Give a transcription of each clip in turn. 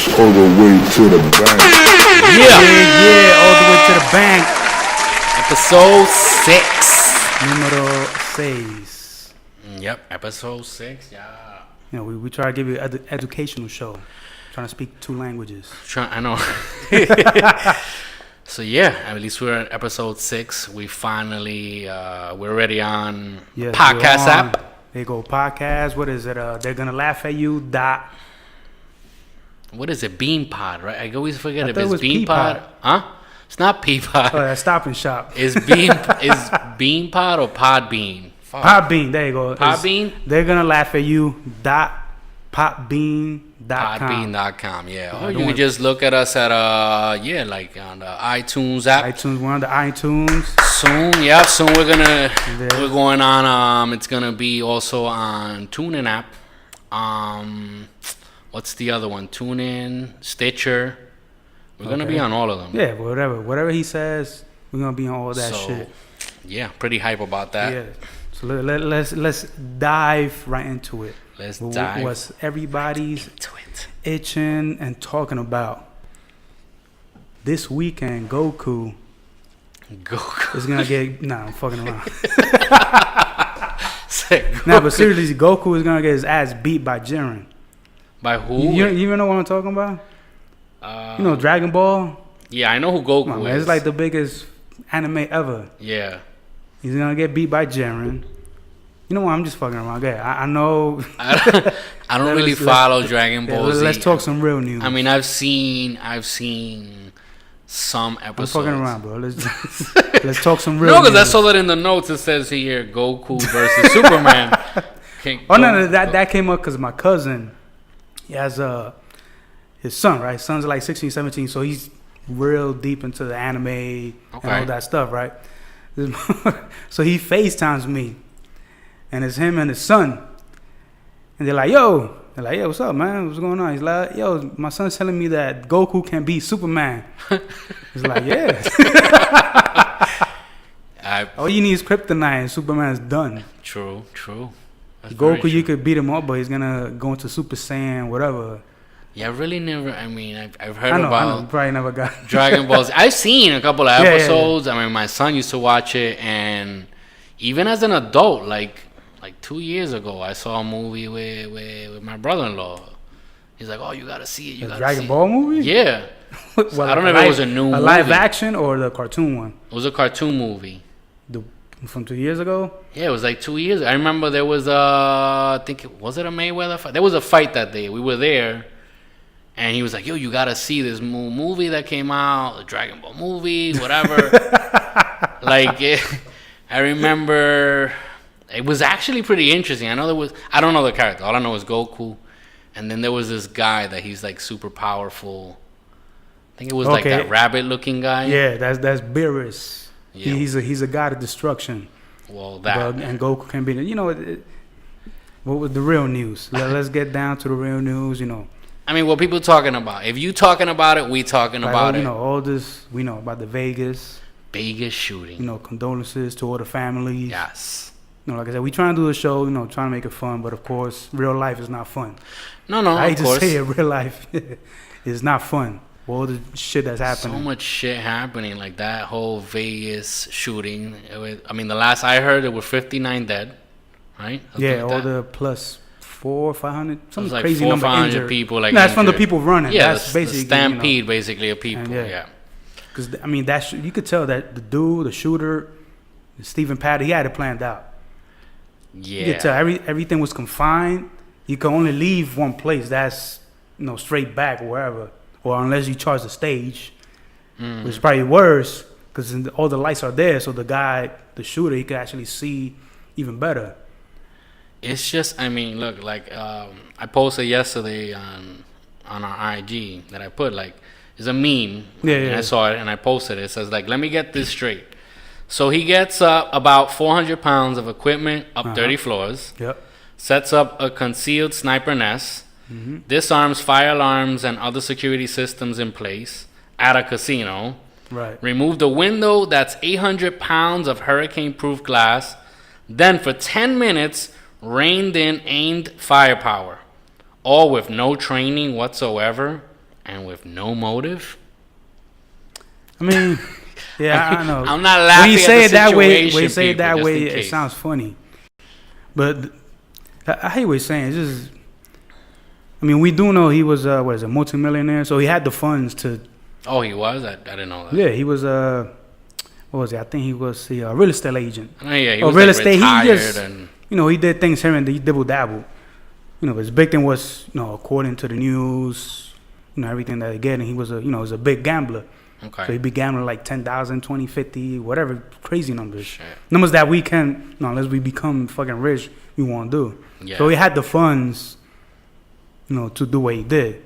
cash all the way to the bank. Yeah, all the way to the bank. Episode 6. Numero 6. Yep, episode 6. Yeah. You know, we try to give you an educational show. Trying to speak 2 languages. I know. So yeah, at least we're at episode 6. We finally we're already on podcast app. There you go, podcast. What is it? They're gonna laugh at you. What is it? Beanpod, right? I always forget if it's it was Beanpod. Huh? It's not Peapod. Oh, that's Stop and Shop. Is Beanpod or Podbean? Podbean. There you go. Podbean. They're gonna laugh at you. Podbean.com. Podbean.com, yeah. Or you can just look at us at like on the iTunes app. We're on the iTunes. Soon we're going on it's gonna be also on TuneIn app. What's the other one? TuneIn, Stitcher. We're gonna be on all of them. Yeah, whatever he says, we're gonna be on all that shit. Yeah, pretty hype about that. Yeah. So let's dive right into it. Let's dive. What's everybody's into it. Itching and talking about this weekend? Goku is gonna get. Nah, I'm fucking around. But seriously, Goku is gonna get his ass beat by Jiren. By who? You even know what I'm talking about? You know Dragon Ball? Yeah, I know who Goku is. Man, it's like the biggest anime ever. Yeah. He's gonna get beat by Jiren. You know what? I'm just fucking around. Okay, I know. I don't really follow Dragon Ball Z. Let's talk some real news. I mean, I've seen some episodes. I'm fucking around, bro. Let's talk some real. No, news. because I saw that in the notes. It says here Goku versus Superman. No, that came up because my cousin, he has his son, right? His son's like 16, 17, so he's real deep into the anime and all that stuff, right? So he FaceTimes me, and it's him and his son, and they're like, "Yo," "What's up, man? What's going on?" He's like, "Yo, my son's telling me that Goku can beat Superman." He's like, "Yeah." All you need is kryptonite, and Superman's done. True. That's Goku, you could beat him up, but he's gonna go into Super Saiyan, whatever. Yeah, I really never. I mean, I've heard about. I know, probably never got Dragon Balls. I've seen a couple of episodes. Yeah. I mean, my son used to watch it, and even as an adult, like 2 years ago, I saw a movie with my brother-in-law. He's like, "Oh, you gotta see it. You gotta Dragon Ball movie?" Yeah. Well, I don't know if it was a new movie. live action or the cartoon one. It was a cartoon movie. From 2 years ago? Yeah, it was like 2 years. I remember there was was it a Mayweather fight? There was a fight that day. We were there, and he was like, "Yo, you gotta see this movie that came out, the Dragon Ball movie, whatever." I remember it was actually pretty interesting. I don't know the character. All I know is Goku, and then there was this guy that he's like super powerful. I think it was like that rabbit-looking guy. Yeah, that's Beerus. Yeah. He's a god of destruction. Well, and Goku can be. What was the real news? Let's get down to the real news. I mean, what people talking about? If you talking about it, we talking about it. All this. We know about the Vegas shooting. Condolences to all the families. Yes. Like I said, we trying to do the show. Trying to make it fun, but of course, real life is not fun. No. I hate to say it. Real life is not fun. All the shit that's happening. So much shit happening, like that whole Vegas shooting. The last I heard, there were 59 dead, right? Yeah, all the plus 400, 500, some like crazy 400, number 500 injured. people. Like that's from the people running. Yeah, that's basically the stampede, basically, of people. Yeah. Because you could tell that the shooter, Stephen Paddock, he had it planned out. Yeah. You could tell everything was confined. You could only leave one place. That's straight back or wherever. Or unless you charge the stage, which is probably worse because all the lights are there, so the shooter, he could actually see even better. It's just, look, I posted yesterday on our IG that I put, it's a meme. Yeah. I saw it and I posted it. It says, let me get this straight. So he gets up about 400 pounds of equipment up 30 floors. Yep. Sets up a concealed sniper nest. Mm-hmm. Disarms fire alarms and other security systems in place at a casino. Right. Remove the window that's 800 pounds of hurricane-proof glass. Then for 10 minutes, rained in aimed firepower. All with no training whatsoever. and with no motive. I mean, yeah, I know. I'm not laughing when you say at it the that way. situation, When you say it that people, way, just in it case. sounds funny. But I hate what you're saying. It's just, I mean, we do know he was what is it, multimillionaire, so he had the funds to. Oh, he was. I didn't know that. Yeah, he was what was it? I think he was a real estate agent. Oh yeah, he or was real like estate. retired He just, and he did things here and there. He dibble dabble. His big thing was, according to the news, everything that they get, and he was was a big gambler. okay. So he'd be gambling like 10,000, 20, 50, whatever crazy numbers. Shit. Numbers that we can, unless we become fucking rich, we won't do. Yeah. So he had the funds, to do what he did.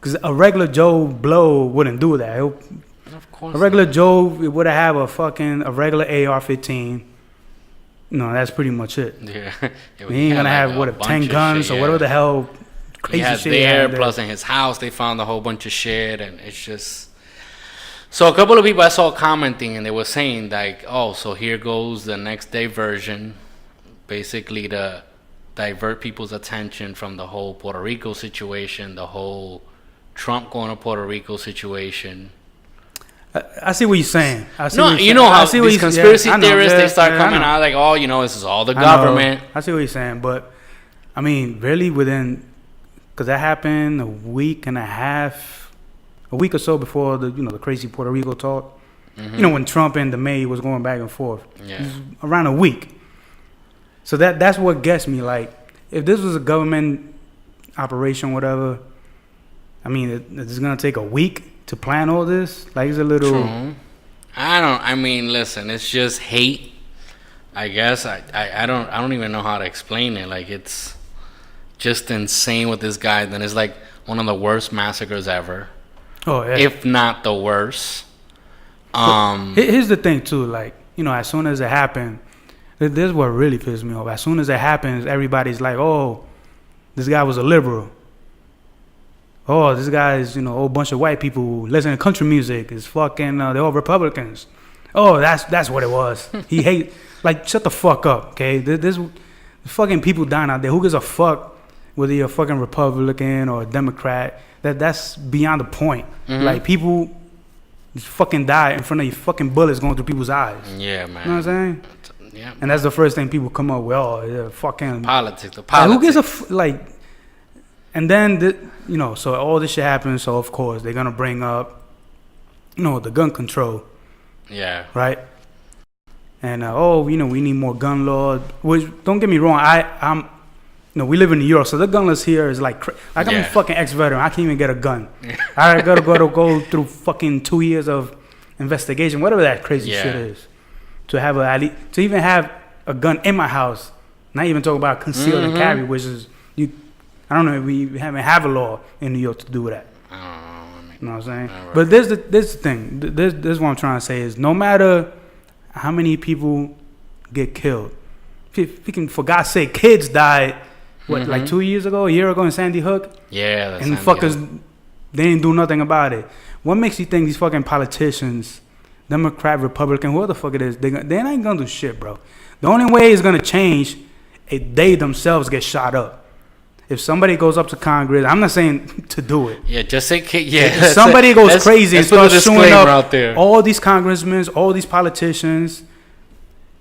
Because a regular Joe Blow wouldn't do that. Of course. A regular Joe would have a regular AR-15. No, that's pretty much it. Yeah. He ain't gonna have 10 guns or whatever the hell crazy he had shit. there, plus in his house they found a whole bunch of shit, and it's just. So a couple of people I saw commenting, and they were saying like, "Oh, so here goes the next diversion, basically to divert people's attention from the whole Puerto Rico situation, the whole Trump going to Puerto Rico situation." I see what you're saying. You know how these conspiracy theorists, they start coming out like, oh, this is all the government. I see what you're saying, but I mean, really because that happened a week or so before the crazy Puerto Rico talk. Mm-hmm. When Trump and the May was going back and forth. Yeah. Around a week. So that's what gets me. Like, if this was a government operation, whatever, I mean, it's gonna take a week to plan all this. Like, it's a little. True. I mean, listen, it's just hate. I guess I don't even know how to explain it. Like, it's just insane with this guy. Then it's like one of the worst massacres ever. Oh yeah. If not the worst. Here's the thing too. Like, as soon as it happened, this is what really pisses me off. As soon as it happens, everybody's like, "Oh, this guy was a liberal." Oh, this guy is, a whole bunch of white people who listen to country music. Is fucking, they're all Republicans. Oh, that's what it was. He hate, like, shut the fuck up, okay? There's fucking people dying out there. Who gives a fuck whether you're a fucking Republican or a Democrat? That's beyond the point. Mm-hmm. Like, people just fucking die in front of you, fucking bullets going through people's eyes. Yeah, man. You know what I'm saying? Yeah. And that's the first thing people come up with. Oh, yeah, fucking Politics. Like, who gives a like? And then so all this shit happens. So of course they're gonna bring up, the gun control. Yeah. Right. And we need more gun laws. Which, don't get me wrong, I'm we live in New York, so the gun laws here is like I'm a fucking ex-veteran. I can't even get a gun. I gotta go through fucking 2 years of investigation, whatever that crazy shit is, to even have a gun in my house. Not even talk about concealed and carry, which is I don't know if we haven't have a law in New York to do that. I don't know. You know what I'm saying? But there's the thing. This is what I'm trying to say is no matter how many people get killed, if we can, for God's sake, kids died, like 2 years ago, a year ago in Sandy Hook? Yeah. And the fuckers, they didn't do nothing about it. What makes you think these fucking politicians, Democrat, Republican, whoever the fuck it is, they're not gonna do shit, bro. The only way it's gonna change if they themselves get shot up. If somebody goes up to Congress, I'm not saying to do it. Yeah, just say, yeah. If somebody goes crazy and starts suing up out there. all these congressmen, all these politicians,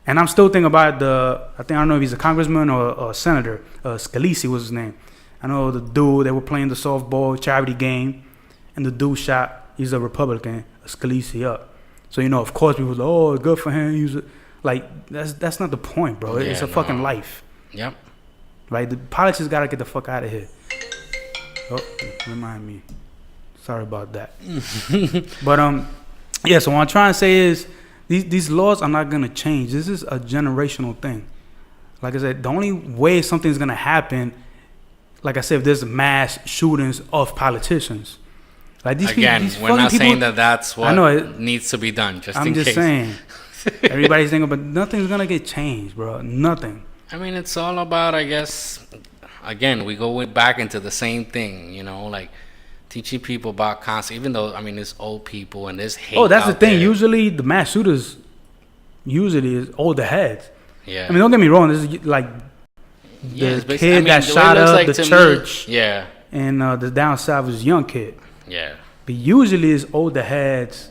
and I'm still thinking about I don't know if he's a congressman or a senator. Scalise was his name. I know the dude, they were playing the softball charity game, and the dude shot, he's a Republican, Scalise up. So, of course people are like, oh, good for him. That's not the point, bro. It's a fucking life. Yep. Right? The politics gotta get the fuck out of here. Oh, remind me. Sorry about that. But so what I'm trying to say is these laws are not gonna change. This is a generational thing. Like I said, the only way something's gonna happen, like I said, if there's mass shootings of politicians. Like these Again, people, we're not saying that's what needs to be done. I'm just saying. Everybody's thinking, but nothing's gonna get changed, bro. Nothing. I mean, it's all about, I guess, again, we go back into the same thing, like teaching people about concept, even though, I mean, it's old people and there's hate. Oh, that's the thing. There. Usually, the mass shooters is older heads. Yeah. I mean, don't get me wrong. This is like the kid that shot up the church. Yeah. And the down south was a young kid. Yeah. But usually it's older heads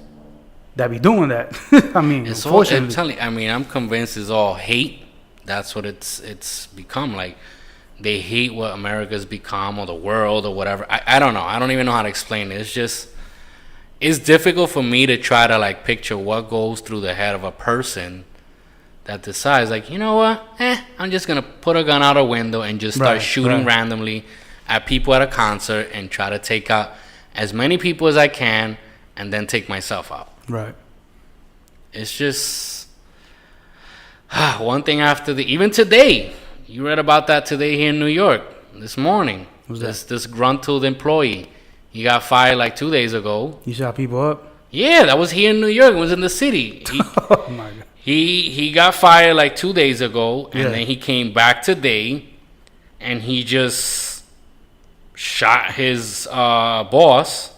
that be doing that. I mean, It's unfortunately. I'm convinced it's all hate. That's what it's become. Like, they hate what America's become or the world or whatever. I don't know. I don't even know how to explain it. It's just, it's difficult for me to try to like picture what goes through the head of a person that decides, like, you know what? I'm just gonna put a gun out a window and just start shooting randomly at people at a concert and try to take out as many people as I can and then take myself out. Right. It's just one thing after the. Even today, you read about that today here in New York this morning. This gruntled employee, he got fired like 2 days ago. You shot people up? Yeah, that was here in New York. It was in the city. Oh my God. He got fired like 2 days ago, and then he came back today, and he just shot his boss,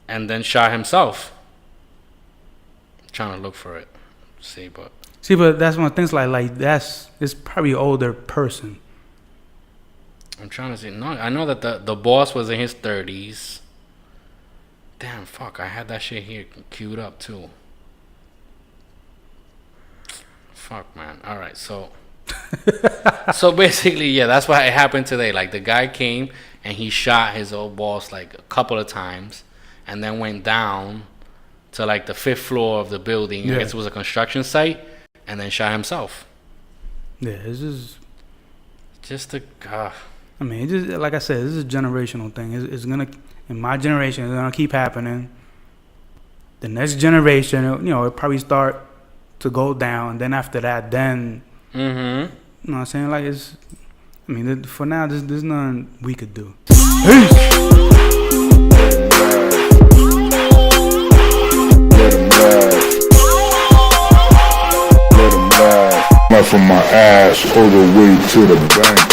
and then shot himself. I'm trying to look for it, but that's one of the things. Like it's probably an older person. I'm trying to see. No, I know that the boss was in his 30s. Damn, fuck! I had that shit here queued up too. Fuck, man. All right, so basically, yeah, that's what happened today. Like, the guy came and he shot his old boss like a couple of times, and then went down to like the 5th floor of the building. I guess it was a construction site, and then shot himself. Yeah, it's just a. I mean, it just, like I said, this is a generational thing. It's gonna, in my generation, it's gonna keep happening. The next generation, it'll probably start to go down, and then after that, then you know what I'm saying? Like, for now, there's nothing we could do. Peace. From my ass all the way to the bank.